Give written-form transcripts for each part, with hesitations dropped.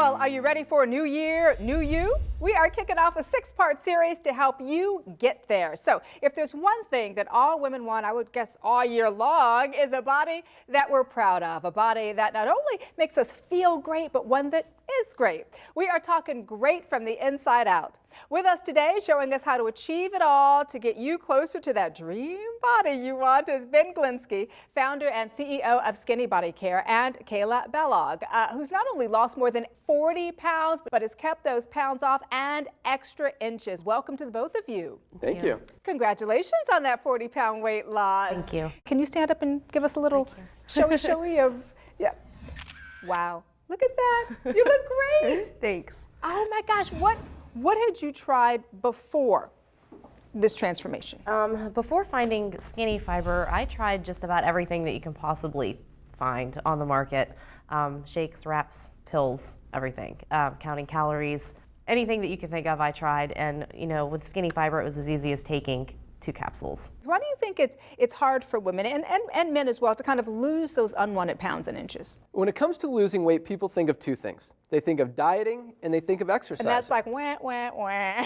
Well, are you ready for a new year, new you? We are kicking off a 6-part series to help you get there. So if there's one thing that all women want, I would guess all year long, is a body that we're proud of. A body that not only makes us feel great, but one that is great. We are talking great from the inside out. With us today, showing us how to achieve it all to get you closer to that dream body you want, is Ben Glinsky, founder and CEO of Skinny Body Care, and Kayla Bellog, who's not only lost more than 40 pounds, but has kept those pounds off and extra inches. Welcome to the both of you. Thank you. Congratulations on that 40-pound weight loss. Thank you. Can you stand up and give us a little showy of, yeah. Wow. Look at that. You look great. Thanks. Oh my gosh, what had you tried before this transformation? Before finding Skinny Fiber, I tried just about everything that you can possibly find on the market. Shakes, wraps, pills, everything. Counting calories, anything that you can think of, I tried. And you know, with Skinny Fiber, it was as easy as taking 2 capsules. Why do you think it's hard for women and men as well to kind of lose those unwanted pounds and inches? When it comes to losing weight, people think of 2 things. They think of dieting and they think of exercise. And that's like wah, wah, wah.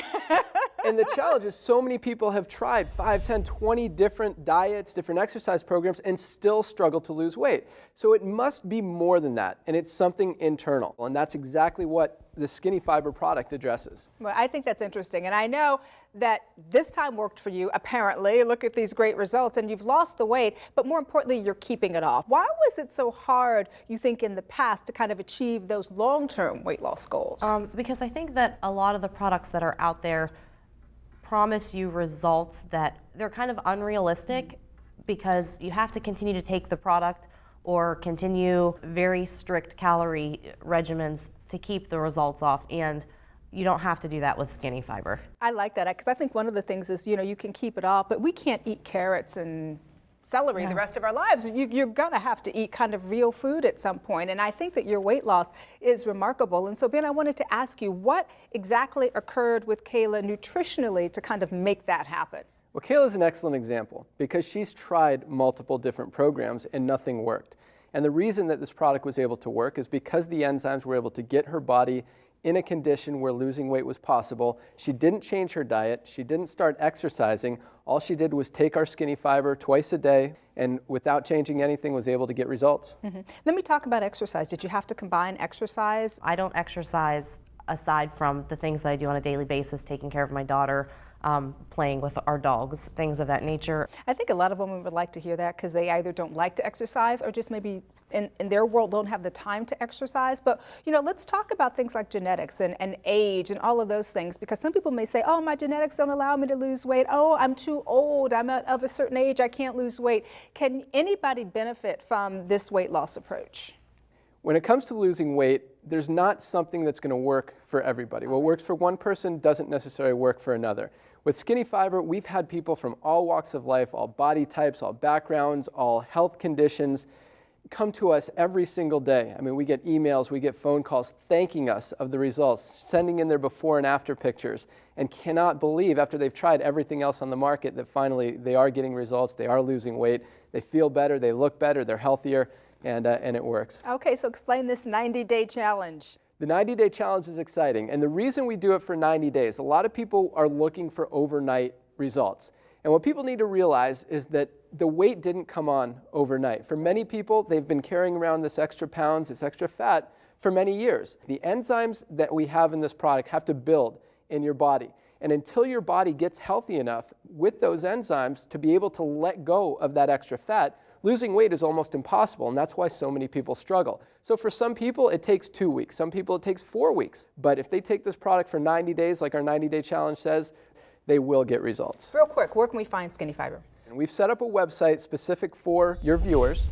And the challenge is so many people have tried 5, 10, 20 different diets, different exercise programs, and still struggle to lose weight. So it must be more than that, and it's something internal. And that's exactly what the Skinny Fiber product addresses. Well, I think that's interesting, and I know that this time worked for you, apparently. Look at these great results, and you've lost the weight, but more importantly, you're keeping it off. Why was it so hard, you think, in the past to kind of achieve those long-term weight loss goals? Because I think that a lot of the products that are out there promise you results that they're kind of unrealistic, because you have to continue to take the product or continue very strict calorie regimens to keep the results off, and you don't have to do that with Skinny Fiber. I like that, because I think one of the things is, you know, you can keep it off, but we can't eat carrots and celery the rest of our lives. You're gonna have to eat kind of real food at some point, and I think that your weight loss is remarkable. And so, Ben, I wanted to ask you, what exactly occurred with Kayla nutritionally to kind of make that happen? Well, Kayla is an excellent example because she's tried multiple different programs and nothing worked. And the reason that this product was able to work is because the enzymes were able to get her body in a condition where losing weight was possible. She didn't change her diet. She didn't start exercising. All she did was take our Skinny Fiber twice a day, and without changing anything was able to get results. Let me talk about exercise. Did you have to combine exercise? I don't exercise aside from the things that I do on a daily basis, taking care of my daughter, playing with our dogs, things of that nature. I think a lot of women would like to hear that because they either don't like to exercise or just maybe in their world don't have the time to exercise. But, you know, let's talk about things like genetics and age and all of those things, because some people may say, oh, my genetics don't allow me to lose weight. Oh, I'm too old. I'm of a certain age. I can't lose weight. Can anybody benefit from this weight loss approach? When it comes to losing weight, there's not something that's going to work for everybody. What works for one person doesn't necessarily work for another. With Skinny Fiber, we've had people from all walks of life, all body types, all backgrounds, all health conditions come to us every single day. I mean, we get emails, we get phone calls thanking us of the results, sending in their before and after pictures, and cannot believe after they've tried everything else on the market that finally they are getting results, they are losing weight, they feel better, they look better, they're healthier, and it works. Okay, so explain this 90-day challenge. The 90-day challenge is exciting, and the reason we do it for 90 days, a lot of people are looking for overnight results. And what people need to realize is that the weight didn't come on overnight. For many people, they've been carrying around this extra pounds, this extra fat for many years. The enzymes that we have in this product have to build in your body. And until your body gets healthy enough with those enzymes to be able to let go of that extra fat, losing weight is almost impossible, and that's why so many people struggle. So for some people, it takes 2 weeks. Some people, it takes 4 weeks. But if they take this product for 90 days, like our 90-day challenge says, they will get results. Real quick, where can we find Skinny Fiber? And we've set up a website specific for your viewers.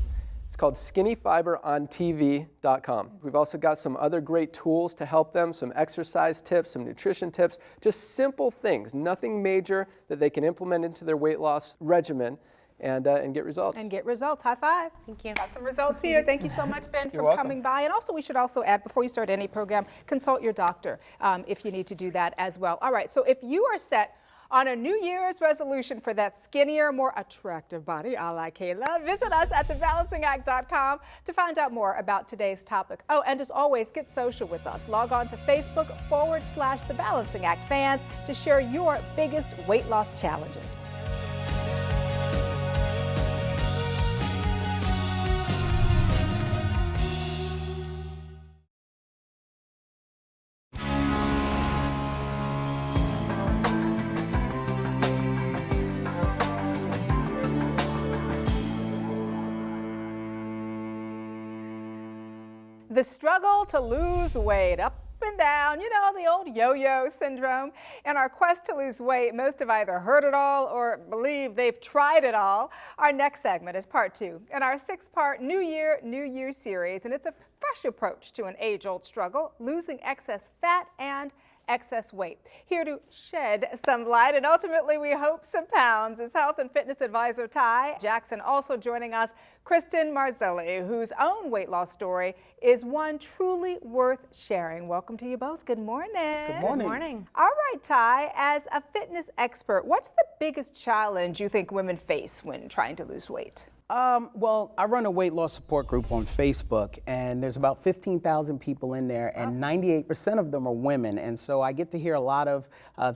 It's called skinnyfiberontv.com. We've also got some other great tools to help them, some exercise tips, some nutrition tips, just simple things, nothing major that they can implement into their weight loss regimen and get results. And get results. High five. Thank you. Got some results here. Thank you so much, Ben, for welcome. coming by. And also, we should also add, before you start any program, consult your doctor if you need to do that as well. All right, so if you are set On a New Year's resolution for that skinnier, more attractive body, a la Kayla, visit us at thebalancingact.com to find out more about today's topic. Oh, and as always, get social with us. Log on to Facebook/The Balancing Act fans to share your biggest weight loss challenges. The struggle to lose weight, up and down, you know, the old yo-yo syndrome. In our quest to lose weight, most have either heard it all or believe they've tried it all. Our next segment is part 2 in our 6-part New Year, New You series, and it's a fresh approach to an age-old struggle, losing excess fat and excess weight. Here to shed some light and ultimately, we hope, some pounds is health and fitness advisor Ty Jackson. Also joining us, Kristen Marzelli, whose own weight loss story is one truly worth sharing. Welcome to you both. Good morning. Good morning. Good morning. All right, Ty, as a fitness expert, what's the biggest challenge you think women face when trying to lose weight? Well, I run a weight loss support group on Facebook, and there's about 15,000 people in there, and 98% of them are women. And so I get to hear a lot of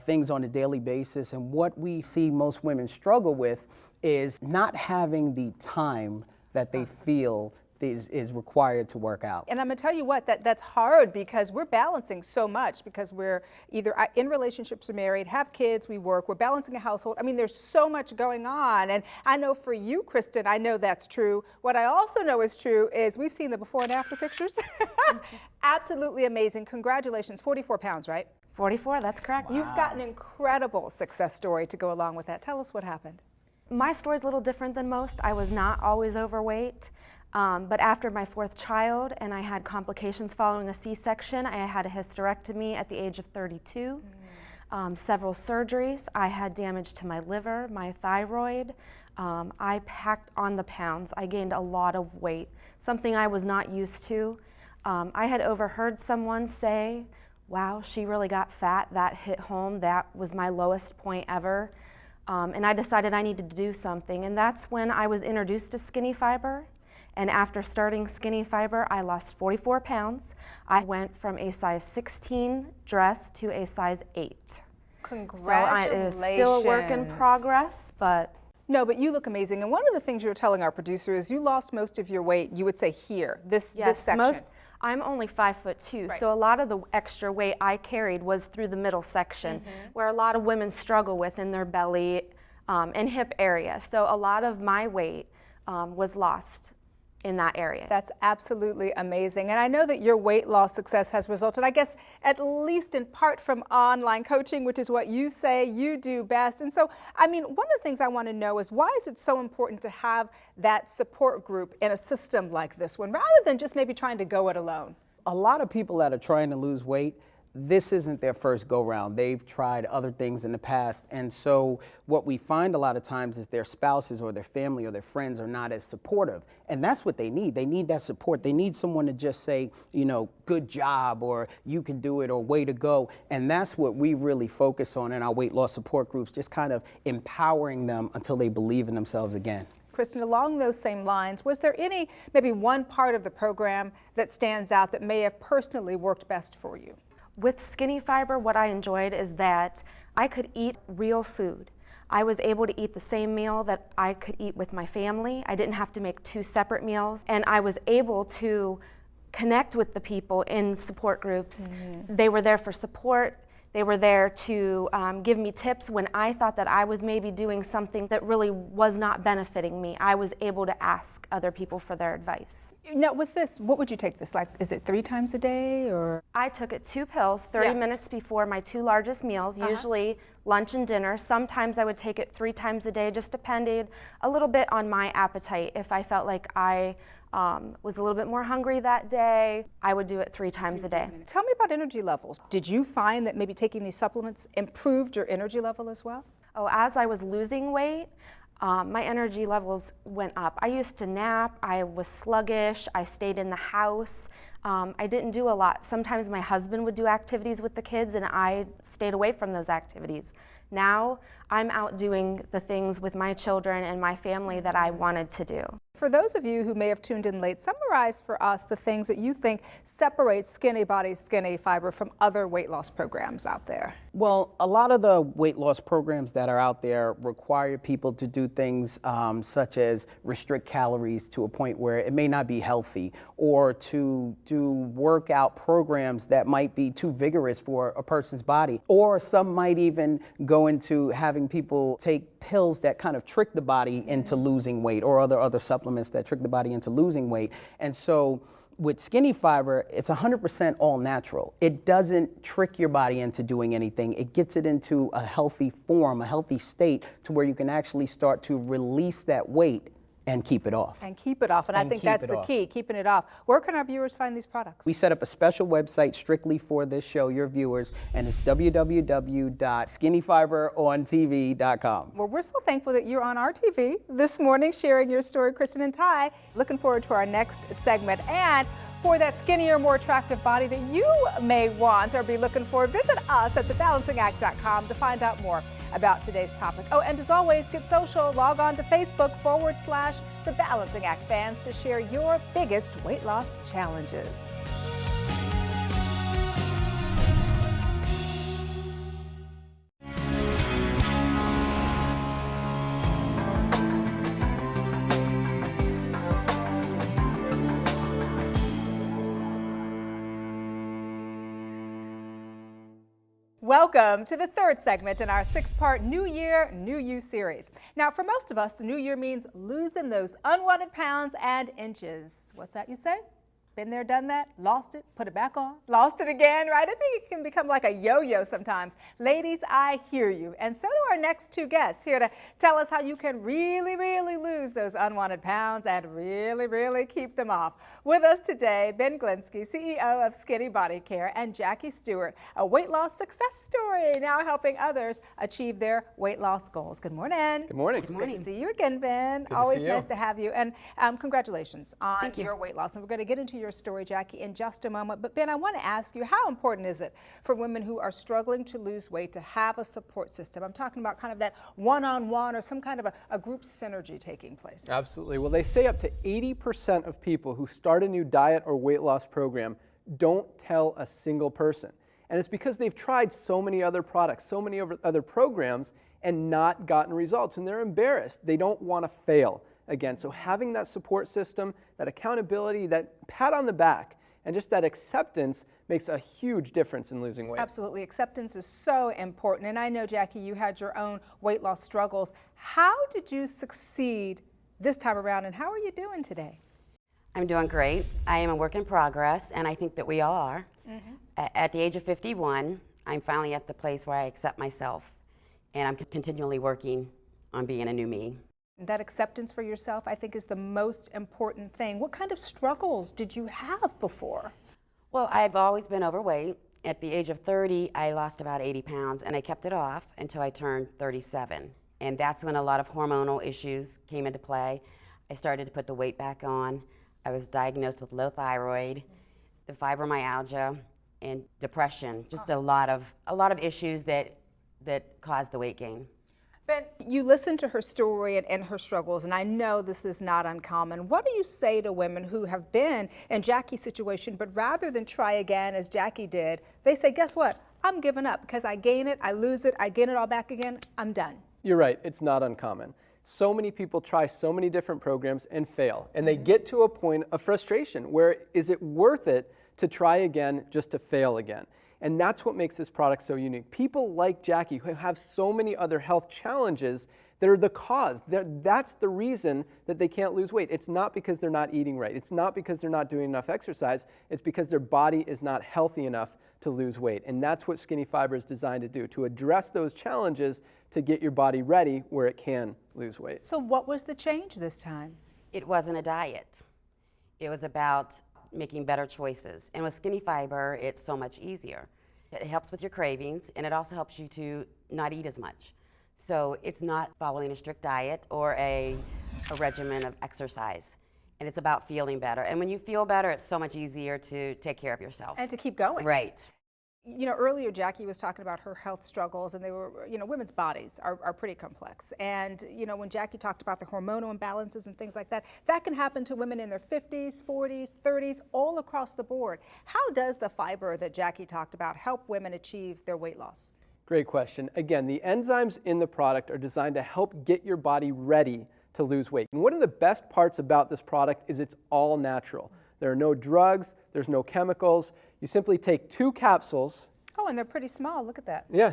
things on a daily basis. And what we see most women struggle with is not having the time that they feel is required to work out. And I'm gonna tell you what, that's hard because we're balancing so much because we're either in relationships or married, have kids, we work, we're balancing a household. I mean, there's so much going on. And I know for you, Kristen, I know that's true. What I also know is true is we've seen the before and after pictures. Absolutely amazing. Congratulations, 44 pounds, right? 44, that's correct. Wow. You've got an incredible success story to go along with that. Tell us what happened. My story's a little different than most. I was not always overweight. But after my 4th child and I had complications following a C-section, I had a hysterectomy at the age of 32, several surgeries. I had damage to my liver, my thyroid. I packed on the pounds. I gained a lot of weight, something I was not used to. I had overheard someone say, wow, she really got fat. That hit home. That was my lowest point ever. And I decided I needed to do something. And that's when I was introduced to Skinny Fiber. And after starting Skinny Fiber, I lost 44 pounds. I went from a size 16 dress to a size 8. Congratulations. So it is still a work in progress, but. No, but you look amazing. And one of the things you were telling our producer is you lost most of your weight, you would say here, this section. I'm only 5'2", right. So a lot of the extra weight I carried was through the middle section, where a lot of women struggle with in their belly and hip area. So a lot of my weight was lost in that area. That's absolutely amazing. And I know that your weight loss success has resulted, I guess, at least in part from online coaching, which is what you say you do best. And so, I mean, one of the things I want to know is why is it so important to have that support group in a system like this one, rather than just maybe trying to go it alone? A lot of people that are trying to lose weight, this isn't their first go-round. They've tried other things in the past. And so what we find a lot of times is their spouses or their family or their friends are not as supportive. And that's what they need. They need that support. They need someone to just say, you know, good job, or you can do it, or way to go. And that's what we really focus on in our weight loss support groups, just kind of empowering them until they believe in themselves again. Kristen, along those same lines, was there maybe one part of the program that stands out that may have personally worked best for you? With Skinny Fiber, what I enjoyed is that I could eat real food. I was able to eat the same meal that I could eat with my family. I didn't have to make 2 separate meals, and I was able to connect with the people in support groups. They were there for support. They were there to give me tips when I thought that I was maybe doing something that really was not benefiting me. I was able to ask other people for their advice. Now with this, what would you take this? Like, is it 3 times a day or? I took it 2 pills 30 minutes before my 2 largest meals, usually lunch and dinner. Sometimes I would take it 3 times a day, just depended a little bit on my appetite. If I felt like I was a little bit more hungry that day, I would do it 3 times a day. Tell me about energy levels. Did you find that maybe taking these supplements improved your energy level as well? Oh, as I was losing weight, my energy levels went up. I used to nap, I was sluggish, I stayed in the house. I didn't do a lot. Sometimes my husband would do activities with the kids and I stayed away from those activities. Now I'm out doing the things with my children and my family that I wanted to do. For those of you who may have tuned in late, summarize for us the things that you think separate Skinny Body, Skinny Fiber from other weight loss programs out there. Well, a lot of the weight loss programs that are out there require people to do things such as restrict calories to a point where it may not be healthy, or to do workout programs that might be too vigorous for a person's body, or some might even go into having people take pills that kind of trick the body into losing weight, or other supplements that trick the body into losing weight. And so with Skinny Fiber, it's 100% all natural. It doesn't trick your body into doing anything. It gets it into a healthy form, a healthy state, to where you can actually start to release that weight and keep it off. And keep it off. And I think that's the key, keeping it off. Where can our viewers find these products? We set up a special website strictly for this show, your viewers, and it's www.skinnyfiberontv.com. Well, we're so thankful that you're on our TV this morning sharing your story, Kristen and Ty. Looking forward to our next segment. And for that skinnier, more attractive body that you may want or be looking for, visit us at thebalancingact.com to find out more about today's topic. Oh, and as always, get social. Log on to Facebook.com/The Balancing Act fans to share your biggest weight loss challenges. Welcome to the third segment in our 6-part New Year, New You series. Now, for most of us, the new year means losing those unwanted pounds and inches. What's that you say? Been there, done that, lost it, put it back on, lost it again, right? I think it can become like a yo-yo sometimes. Ladies, I hear you. And so do our next two guests, here to tell us how you can really, really lose those unwanted pounds and really, really keep them off. With us today, Ben Glinsky, CEO of Skinny Body Care, and Jackie Stewart, a weight loss success story, now helping others achieve their weight loss goals. Good morning. Good morning. Good to see you again, Ben. Good to Always see you. nice to have you. And congratulations on your weight loss. And we're going to get into your story, Jackie, in just a moment. But Ben, I want to ask you, how important is it for women who are struggling to lose weight to have a support system? I'm talking about kind of that one-on-one or some kind of a group synergy taking place. Absolutely. Well, they say up to 80% of people who start a new diet or weight loss program don't tell a single person. And it's because they've tried so many other products, so many other programs, and not gotten results. And they're embarrassed. They don't want to fail again. So having that support system, that accountability, that pat on the back, and just that acceptance makes a huge difference in losing weight. Absolutely. Acceptance is so important. And I know, Jackie, you had your own weight loss struggles. How did you succeed this time around, and how are you doing today? I'm doing great. I am a work in progress, and I think that we all are. At the age of 51, I'm finally at the place where I accept myself, and I'm continually working on being a new me. That acceptance for yourself, I think, is the most important thing. What kind of struggles did you have before? Well, I've always been overweight. At the age of 30, I lost about 80 pounds, and I kept it off until I turned 37. And that's when a lot of hormonal issues came into play. I started to put the weight back on. I was diagnosed with low thyroid, the fibromyalgia, and depression. Just a lot of issues that caused the weight gain. Ben, you listened to her story and her struggles, and I know this is not uncommon. What do you say to women who have been in Jackie's situation, but rather than try again as Jackie did, they say, guess what? I'm giving up because I gain it, I lose it, I gain it all back again, I'm done. You're right, it's not uncommon. So many people try so many different programs and fail, and they get to a point of frustration where is it worth it to try again just to fail again? And that's what makes this product so unique. People like Jackie who have so many other health challenges that are the cause. That's the reason that they can't lose weight. It's not because they're not eating right. It's not because they're not doing enough exercise. It's because their body is not healthy enough to lose weight. And that's what Skinny Fiber is designed to do, to address those challenges to get your body ready where it can lose weight. So what was the change this time? It wasn't a diet. It was about making better choices. And with Skinny Fiber, it's so much easier. It helps with your cravings, and it also helps you to not eat as much. So it's not following a strict diet or a regimen of exercise. and it's about feeling better. And when you feel better, it's so much easier to take care of yourself. And to keep going. Right. You know, earlier Jackie was talking about her health struggles, and they were, you know, women's bodies are pretty complex. And, you know, when Jackie talked about the hormonal imbalances and things like that, that can happen to women in their 50s, 40s, 30s, all across the board. How does the fiber that Jackie talked about help women achieve their weight loss? Great question. Again, the enzymes in the product are designed to help get your body ready to lose weight. And one of the best parts about this product is it's all natural. There are no drugs, there's no chemicals. You simply take 2 capsules. Oh, and they're pretty small. Look at that. Yeah.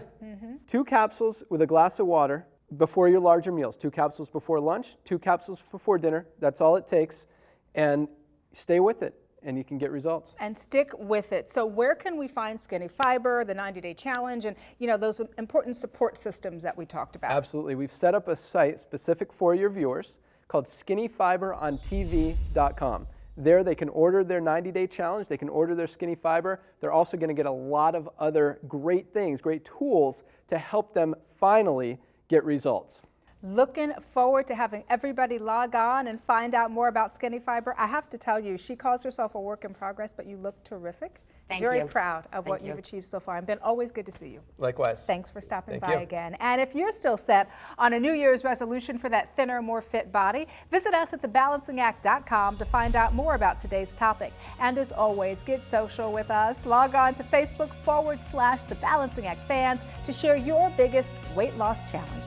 2 capsules with a glass of water before your larger meals. 2 capsules before lunch, 2 capsules before dinner. That's all it takes. And stay with it, and you can get results. And stick with it. So where can we find Skinny Fiber, the 90-day challenge, and, you know, those important support systems that we talked about? Absolutely. We've set up a site specific for your viewers called skinnyfiberontv.com. There they can order their 90-day challenge, they can order their Skinny Fiber. They're also going to get a lot of other great things, great tools to help them finally get results. Looking forward to having everybody log on and find out more about Skinny Fiber. I have to tell you, she calls herself a work in progress, but you look terrific. Thank Very you. proud of what you've achieved so far. And Ben, always good to see you. Likewise. Thanks for stopping Thank by you. again. And if you're still set on a New Year's resolution for that thinner, more fit body, visit us at thebalancingact.com to find out more about today's topic. And as always, get social with us. Log on to Facebook.com/The Balancing Act fans to share your biggest weight loss challenges.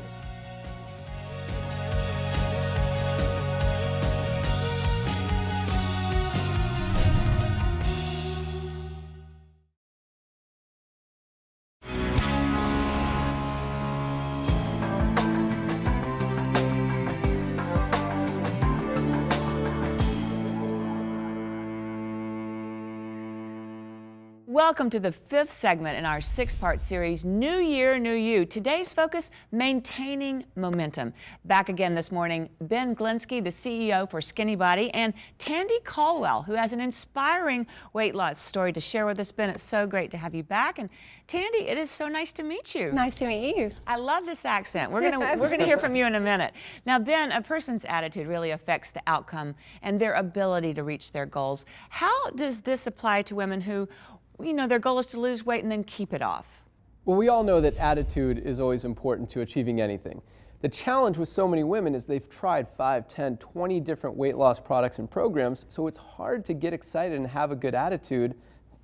Welcome to the 5th segment in our 6-part series, New Year, New You. Today's focus, maintaining momentum. Back again this morning, Ben Glinsky, the CEO for Skinny Body, and Tandy Caldwell, who has an inspiring weight loss story to share with us. Ben, it's so great to have you back. And Tandy, it is so nice to meet you. Nice to meet you. I love this accent. We're gonna hear from you in a minute. Now, Ben, a person's attitude really affects the outcome and their ability to reach their goals. How does this apply to women who, you know, their goal is to lose weight and then keep it off? Well, we all know that attitude is always important to achieving anything. The challenge with so many women is they've tried 5, 10, 20 different weight loss products and programs, so it's hard to get excited and have a good attitude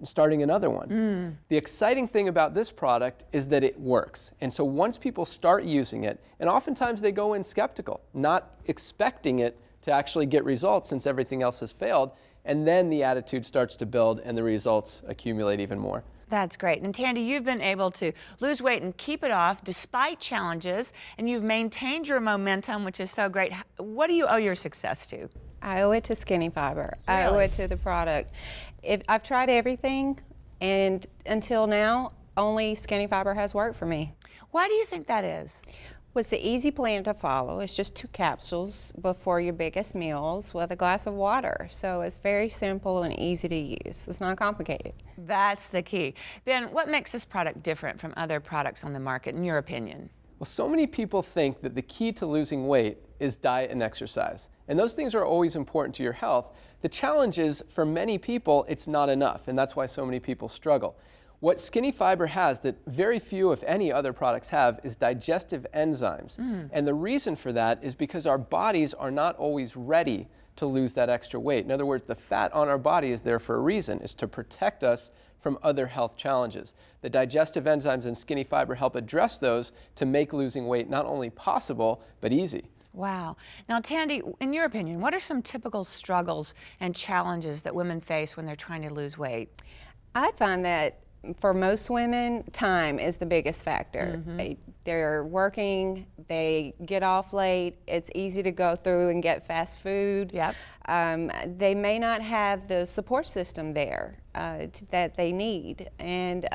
starting another one. The exciting thing about this product is that it works. And so once people start using it, and oftentimes they go in skeptical, not expecting it to actually get results since everything else has failed, and then the attitude starts to build and the results accumulate even more. That's great. And Tandy, you've been able to lose weight and keep it off despite challenges, and you've maintained your momentum, which is so great. What do you owe your success to? I owe it to Skinny Fiber. I owe it to the product. I've tried everything, and until now, only Skinny Fiber has worked for me. Why do you think that is? Well, it's an easy plan to follow. It's just 2 capsules before your biggest meals with a glass of water. So it's very simple and easy to use. It's not complicated. That's the key. Ben, what makes this product different from other products on the market, in your opinion? Well, so many people think that the key to losing weight is diet and exercise. And those things are always important to your health. The challenge is, for many people, it's not enough, and that's why so many people struggle. What Skinny Fiber has that very few, if any, other products have is digestive enzymes. And the reason for that is because our bodies are not always ready to lose that extra weight. In other words, the fat on our body is there for a reason. It's to protect us from other health challenges. The digestive enzymes in Skinny Fiber help address those to make losing weight not only possible, but easy. Wow. Now, Tandy, in your opinion, what are some typical struggles and challenges that women face when they're trying to lose weight? I find that for most women, time is the biggest factor. They're working, they get off late, it's easy to go through and get fast food. They may not have the support system there that they need. And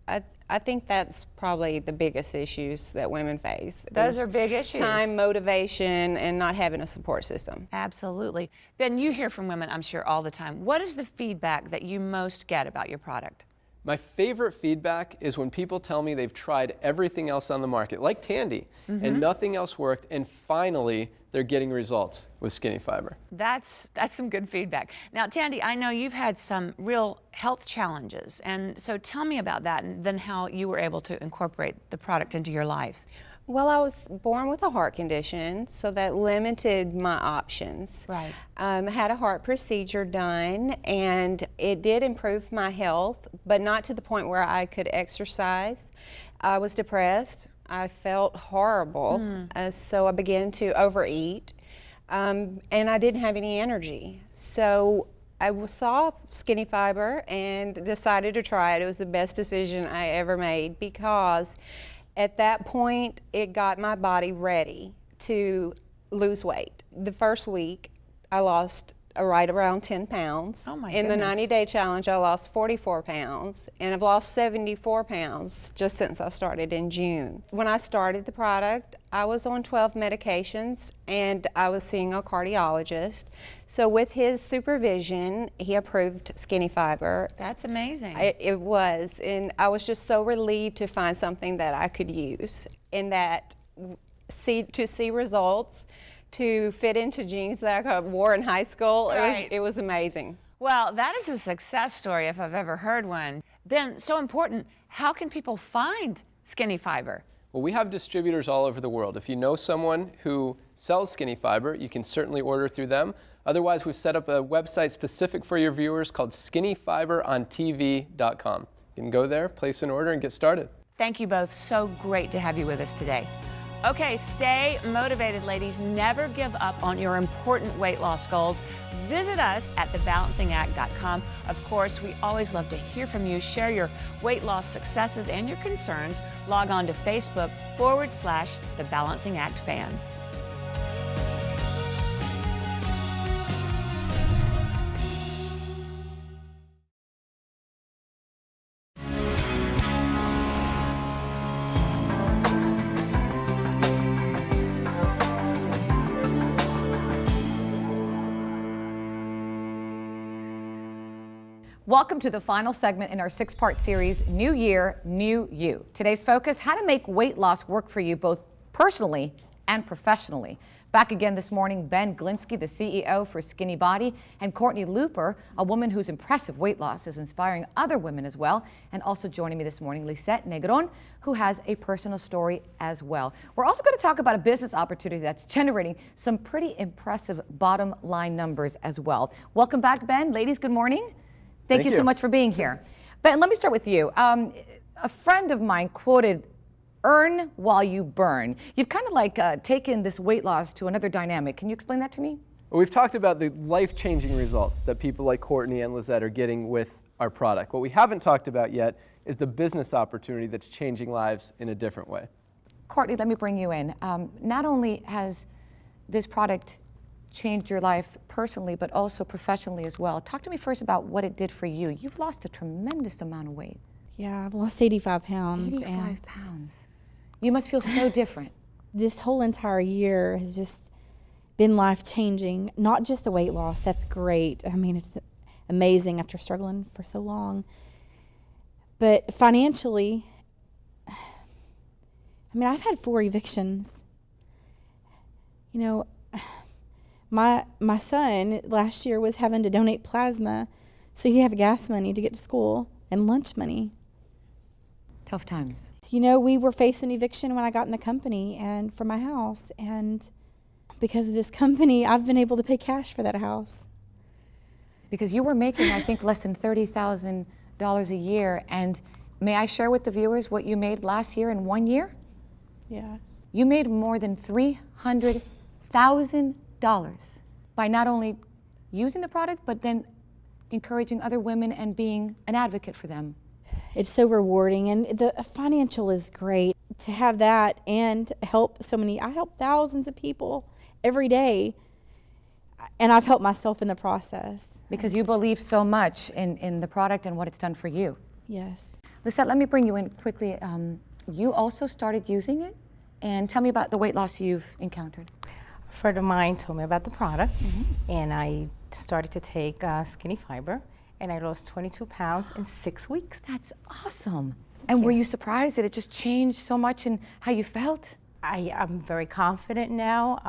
I think that's probably the biggest issues that women face. Those are big issues. Time, motivation, and not having a support system. Absolutely. Ben, you hear from women, I'm sure, all the time. What is the feedback that you most get about your product? My favorite feedback is when people tell me they've tried everything else on the market, like Tandy, and nothing else worked, and finally they're getting results with Skinny Fiber. That's some good feedback. Now, Tandy, I know you've had some real health challenges, and so tell me about that and then how you were able to incorporate the product into your life. Well, I was born with a heart condition, so that limited my options. Right. Had a heart procedure done, and it did improve my health, but not to the point where I could exercise. I was depressed. I felt horrible, so I began to overeat, and I didn't have any energy. So I saw Skinny Fiber and decided to try it. It was the best decision I ever made, because at that point, it got my body ready to lose weight. The first week, I lost right around 10 pounds. Oh my In the goodness. 90-day challenge, I lost 44 pounds, and I've lost 74 pounds just since I started in June. When I started the product, I was on 12 medications, and I was seeing a cardiologist. So with his supervision, he approved Skinny Fiber. That's amazing. It was, and I was just so relieved to find something that I could use, and that to see results, to fit into jeans that I wore in high school. Right. It was amazing. Well, that is a success story if I've ever heard one. Ben, so important, how can people find Skinny Fiber? Well, we have distributors all over the world. If you know someone who sells Skinny Fiber, you can certainly order through them. Otherwise, we've set up a website specific for your viewers called skinnyfiberontv.com. You can go there, place an order, and get started. Thank you both. So great to have you with us today. Okay, stay motivated, ladies. Never give up on your important weight loss goals. Visit us at thebalancingact.com. Of course, we always love to hear from you. Share your weight loss successes and your concerns. Log on to Facebook.com/The Balancing Act Fans. Welcome to the final segment in our 6-part series, New Year, New You. Today's focus, how to make weight loss work for you both personally and professionally. Back again this morning, Ben Glinsky, the CEO for Skinny Body, and Courtney Looper, a woman whose impressive weight loss is inspiring other women as well. And also joining me this morning, Lisette Negron, who has a personal story as well. We're also going to talk about a business opportunity that's generating some pretty impressive bottom line numbers as well. Welcome back, Ben. Ladies, good morning. Thank you so much for being here. Ben, let me start with you. A friend of mine quoted, "Earn while you burn." You've kind of like taken this weight loss to another dynamic. Can you explain that to me? Well, we've talked about the life-changing results that people like Courtney and Lisette are getting with our product. What we haven't talked about yet is the business opportunity that's changing lives in a different way. Courtney, let me bring you in. Not only has this product changed your life personally, but also professionally as well. Talk to me first about what it did for you. You've lost a tremendous amount of weight. Yeah, I've lost 85 pounds. 85 pounds. You must feel so different. This whole entire year has just been life-changing. Not just the weight loss, that's great. I mean, it's amazing after struggling for so long. But financially, I mean, I've had 4 evictions. You know, my son last year was having to donate plasma so he'd have gas money to get to school and lunch money. Tough times. You know, we were facing eviction when I got in the company and for my house, and because of this company, I've been able to pay cash for that house. Because you were making, I think, less than $30,000 a year, and may I share with the viewers what you made last year in 1 year? Yes. You made more than $300,000 by not only using the product, but then encouraging other women and being an advocate for them. It's so rewarding, and the financial is great to have that and help so many. I help thousands of people every day, and I've helped myself in the process. Because you believe so much in the product and what it's done for you. Yes. Lisette, let me bring you in quickly. You also started using it, and tell me about the weight loss you've encountered. A friend of mine told me about the product, and I started to take Skinny Fiber, and I lost 22 pounds in 6 weeks. That's awesome. And were you surprised that it just changed so much in how you felt? I'm very confident now.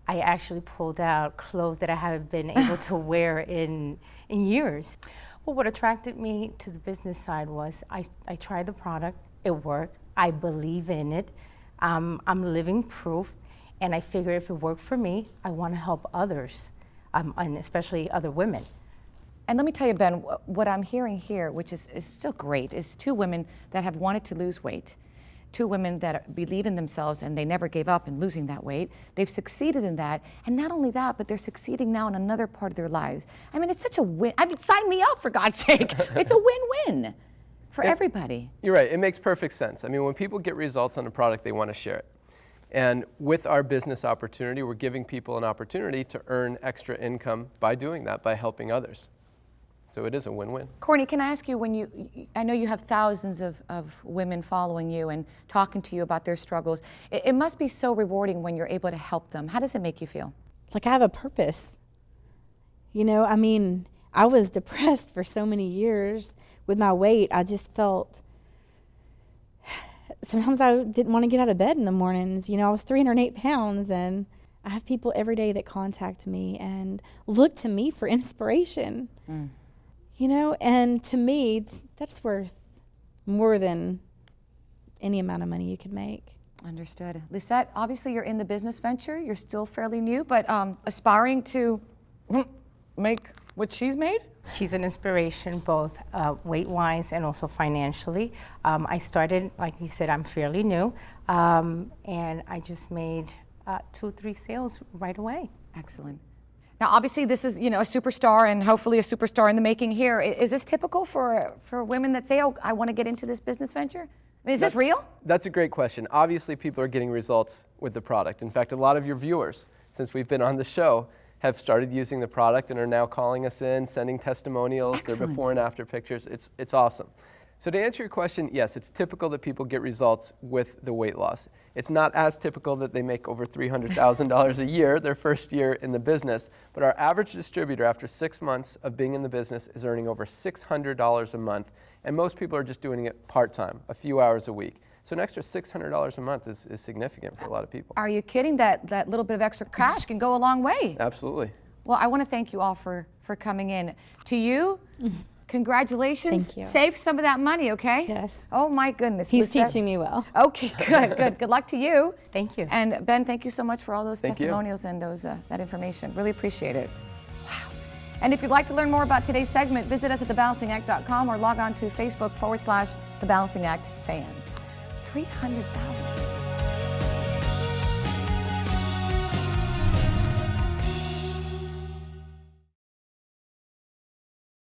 I actually pulled out clothes that I haven't been able to wear in years. Well, what attracted me to the business side was I tried the product, it worked, I believe in it, I'm living proof, and I figured if it worked for me, I want to help others, and especially other women. And let me tell you, Ben, what I'm hearing here, which is still great, is two women that have wanted to lose weight. Two women that believe in themselves and they never gave up in losing that weight. They've succeeded in that. And not only that, but they're succeeding now in another part of their lives. I mean, it's such a win. I mean, sign me up, for God's sake. It's a win-win for everybody. You're right. It makes perfect sense. I mean, when people get results on a product, they want to share it. And with our business opportunity, we're giving people an opportunity to earn extra income by doing that, by helping others. So it is a win-win. Courtney, can I ask you, I know you have thousands of women following you and talking to you about their struggles. It must be so rewarding when you're able to help them. How does it make you feel? Like I have a purpose. You know, I mean, I was depressed for so many years with my weight. I just felt, sometimes I didn't want to get out of bed in the mornings. You know, I was 308 pounds, and I have people every day that contact me and look to me for inspiration. You know, and to me, that's worth more than any amount of money you could make. Understood. Lisette, obviously you're in the business venture. You're still fairly new, but aspiring to make what she's made? She's an inspiration, both weight-wise and also financially. I started, like you said, I'm fairly new, and I just made 2-3 sales right away. Excellent. Now, obviously, this is, you know, a superstar and hopefully a superstar in the making here. Is this typical for women that say, oh, I want to get into this business venture? I mean, is this real? That's a great question. Obviously, people are getting results with the product. In fact, a lot of your viewers, since we've been on the show, have started using the product and are now calling us in, sending testimonials, their before and after pictures. It's awesome. So to answer your question, yes, it's typical that people get results with the weight loss. It's not as typical that they make over $300,000 a year their first year in the business, but our average distributor after 6 months of being in the business is earning over $600 a month, and most people are just doing it part-time, a few hours a week. So an extra $600 a month is significant for a lot of people. Are you kidding? That little bit of extra cash can go a long way. Absolutely. Well, I want to thank you all for coming in. To you, congratulations. Thank you. Save some of that money, okay? Yes. Oh my goodness. He's Lisette. teaching me well. Okay, good. Good luck to you. Thank you. And Ben, thank you so much for all those Thank you. testimonials and those that information. Really appreciate it. Wow. And if you'd like to learn more about today's segment, visit us at thebalancingact.com or log on to Facebook /The Balancing Act fans. 300,000.